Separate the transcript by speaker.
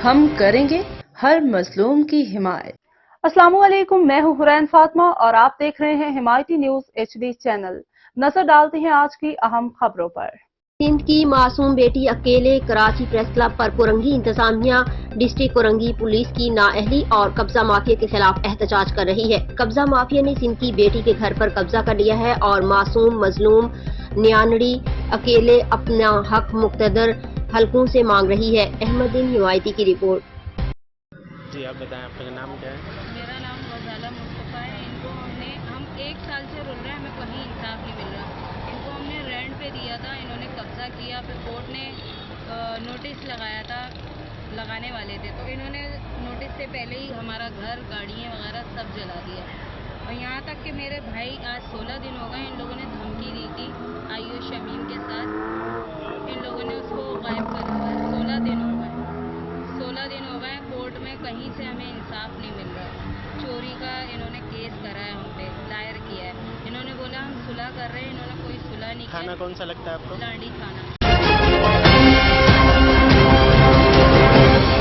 Speaker 1: हम करेंगे हर मजलूम की हिमायत।
Speaker 2: अस्सलामुअलैकुम, मैं हूं हुरैन फातिमा और आप देख रहे हैं हिमायती न्यूज HD चैनल। नजर डालते हैं आज की अहम खबरों पर।
Speaker 3: सिंध की मासूम बेटी अकेले, कराची प्रेस क्लब पर कोरंगी इंतजामिया डिस्ट्रिक्ट कोरंगी पुलिस की नाअहली और कब्जा माफिया के खिलाफ एहतजाज कर रही है। कब्जा माफिया ने सिंध की बेटी के घर पर कब्जा कर लिया है और मासूम मजलूम न्यानड़ी अकेले अपना हक मुक्तदर हलकों से मांग रही है। अहमदीन हिमायती की रिपोर्ट।
Speaker 4: जी आप बताएं, आपका नाम क्या है?
Speaker 5: मेरा नाम गजाला मुस्तफ़ा है। हम 1 साल से रुल रहे हैं, हमें कहीं इंसाफ नहीं मिल रहा। इनको हमने रेंट पे दिया था, इन्होंने कब्जा किया, फिर कोर्ट ने नोटिस लगाया था, लगाने वाले थे, तो इन्होंने नोटिस से पहले ही हमारा घर, गाड़ियाँ वगैरह सब जला दिया। और यहाँ तक कि मेरे भाई आज 16 दिन हो गए, इन लोगों ने धमकी दी थी आयुष शमीम के साथ, इन लोगों ने उसको गायब कर रखा है। 16 दिन हो गए, 16 दिन हो गए, कोर्ट में कहीं से हमें इंसाफ नहीं मिल रहा। चोरी का इन्होंने केस करा है, हम पे दायर किया है। इन्होंने बोला हम सुलह कर रहे हैं, इन्होंने कोई सुलह नहीं किया।
Speaker 4: थाना कौन सा लगता है आपको?
Speaker 5: लांडी थाना।